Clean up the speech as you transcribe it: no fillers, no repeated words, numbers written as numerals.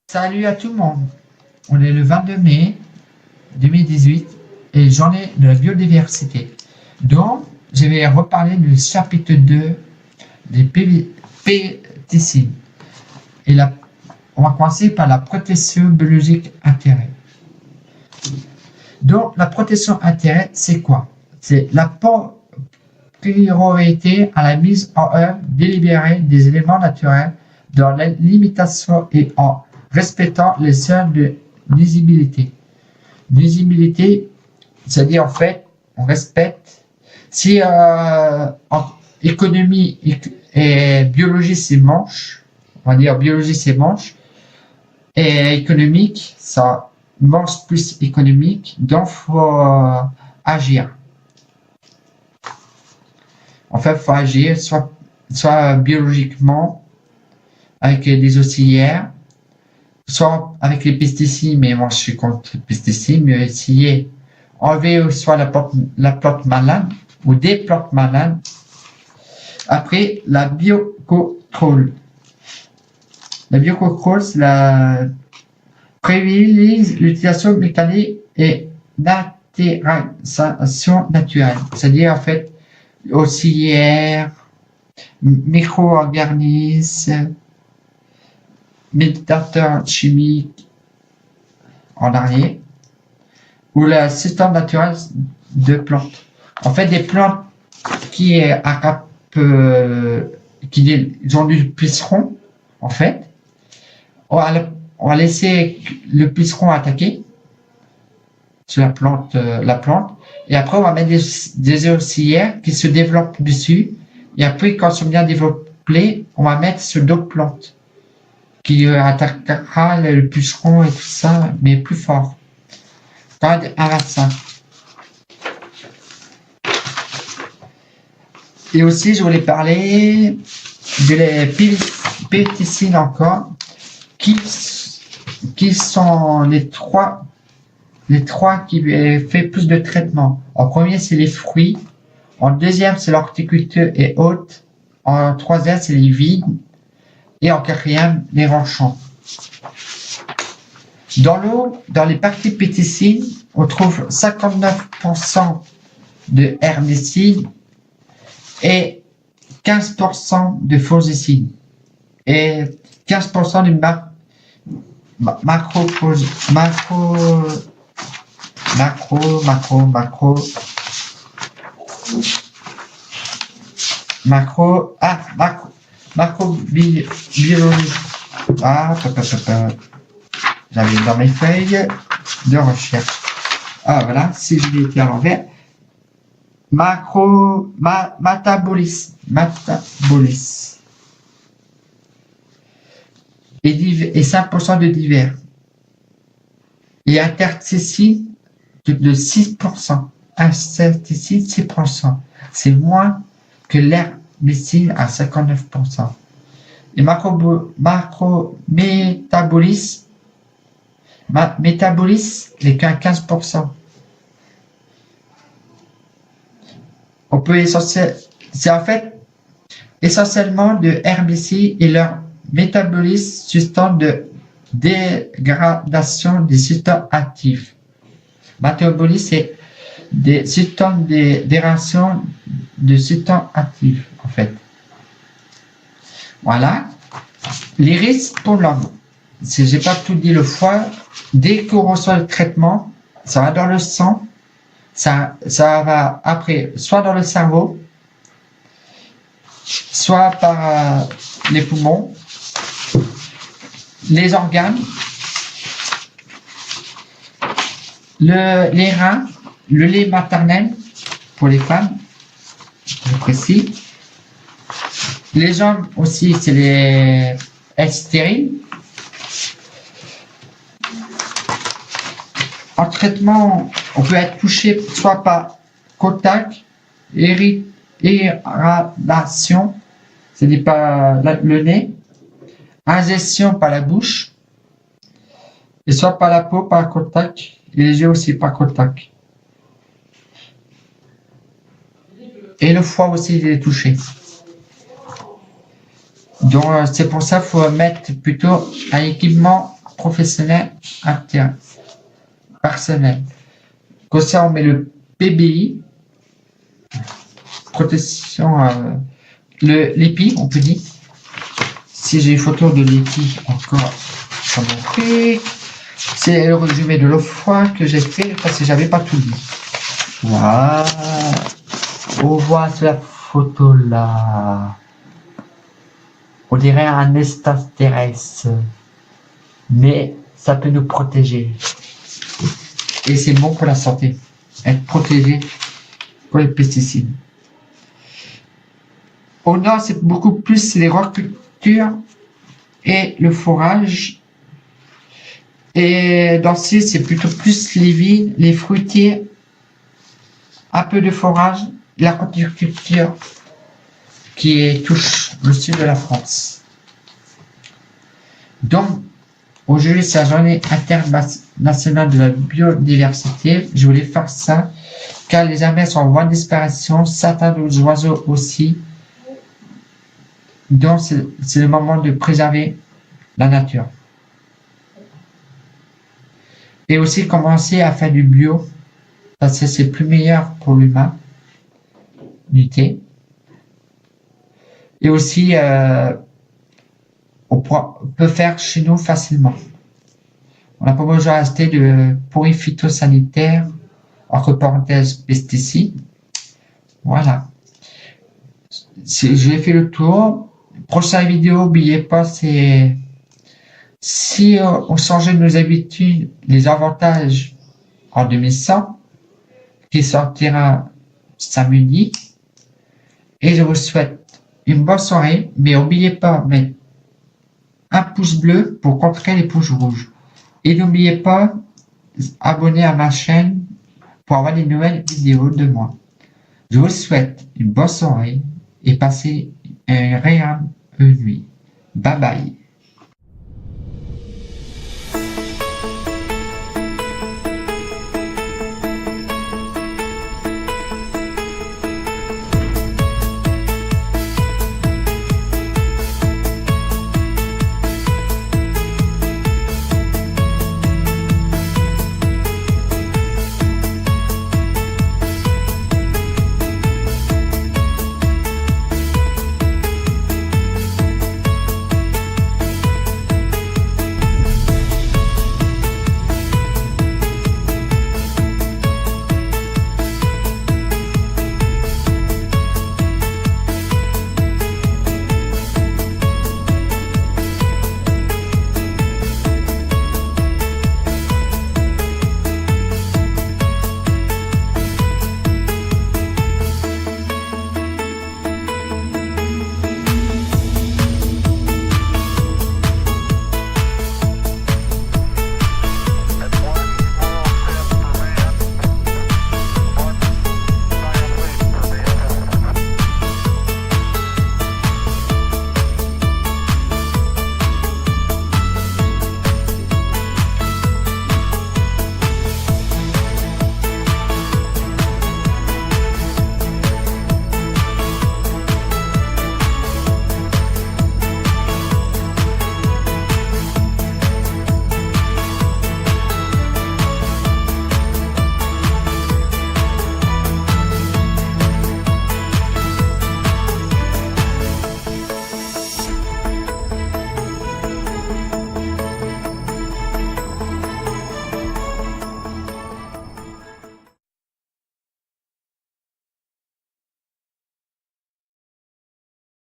Salut à tout le monde. On est le 22 mai 2018 et journée de la biodiversité. Donc, je vais reparler du chapitre 2 des pesticides. On va commencer par la protection biologique intérêt. Donc, la protection intérêt, c'est quoi? C'est la priorité à la mise en œuvre délibérée des éléments naturels dans la limitation et en respectant les seuils de nuisibilité. Nuisibilité, c'est-à-dire en fait, on respecte. Si en économie et biologie c'est manche, on va dire biologie c'est manche, et économique, ça manche plus économique, donc faut agir. En fait, faut agir soit biologiquement avec des auxiliaires, soit avec les pesticides, mais moi je suis contre les pesticides, mais essayer enlever soit la plante malade ou des plantes malades. Après, la biocontrôle. La biocontrôle, c'est la privilégie l'utilisation mécanique et d'altération naturelle. C'est-à-dire, en fait, auxiliaires, micro-organismes, médiateurs chimiques en arrière, ou le système naturel de plantes. En fait, des plantes qui ont du puceron, en fait, on va laisser le puceron attaquer sur la plante, et après on va mettre des auxiliaires qui se développent dessus, et après quand ils sont bien développés, on va mettre sur d'autres plantes qui attaquera le puceron et tout ça, mais plus fort. Pas un vaccin. Et aussi, je voulais parler des pesticides encore, qui sont les trois qui fait plus de traitement. En premier, c'est les fruits. En deuxième, c'est l'horticulture et hôtes. En troisième, c'est les vignes. Et en quatrième, les ranchons. Dans l'eau, dans les parties pesticides, on trouve 59% de herbicides et 15% de fongicides et 15% de macrobiologie. J'avais dans mes feuilles de recherche. Ah voilà, si je l'ai été à l'envers. Métabolisme. Et 5% de divers. Et interstitides de 6%. Insecticides 6%. C'est moins que l'herbicide à 59%. Et macrométabolisme n'est qu'à 15%. On peut c'est en fait essentiellement de herbicides et leur métabolisme substance de dégradation des substances actives. Métabolisme, c'est des substances de dégradation de substances actives, en fait. Voilà. Les risques pour l'homme. Si j'ai pas tout dit le foie, dès qu'on reçoit le traitement, ça va dans le sang, ça va après, soit dans le cerveau, soit par les poumons, les organes, les reins, le lait maternel pour les femmes, je précise. Les hommes aussi, c'est les stériles. En traitement, on peut être touché soit par contact, irradiation, c'est-à-dire par le nez, ingestion par la bouche, et soit par la peau, par contact, et les yeux aussi par contact. Et le foie aussi, il est touché. Donc, c'est pour ça qu'il faut mettre plutôt un équipement professionnel personnel. Comme ça, on met le PBI, protection, l'EPI, on peut dire. Si j'ai une photo de l'EPI encore sur mon truc, c'est le résumé de l'autre fois que j'ai fait parce que j'avais pas tout dit. Voilà. On voit sur la photo là. On dirait un espace terrestre. Mais ça peut nous protéger. Et c'est bon pour la santé. Être protégé pour les pesticides. Au nord, c'est beaucoup plus les culture et le forage. Et dans le sud, c'est plutôt plus les vignes, les fruitiers, un peu de forage, la horticulture qui touche le sud de la France. Donc, aujourd'hui, c'est la journée internationale de la biodiversité. Je voulais faire ça car les abeilles sont en voie de disparition, certains d'autres oiseaux aussi. Donc, c'est le moment de préserver la nature. Et aussi commencer à faire du bio, parce que c'est plus meilleur pour l'humain, et aussi, on peut faire chez nous facilement. On n'a pas besoin d'acheter de produits phytosanitaires, entre parenthèses pesticides. Voilà. J'ai fait le tour. Prochaine vidéo, n'oubliez pas, c'est si on changeait nos habitudes, les avantages en 2100, qui sortira samedi. Et je vous souhaite une bonne soirée, mais n'oubliez pas de mettre un pouce bleu pour contrer les pouces rouges. Et n'oubliez pas abonner à ma chaîne pour avoir des nouvelles vidéos de moi. Je vous souhaite une bonne soirée et passez une agréable nuit. Bye bye.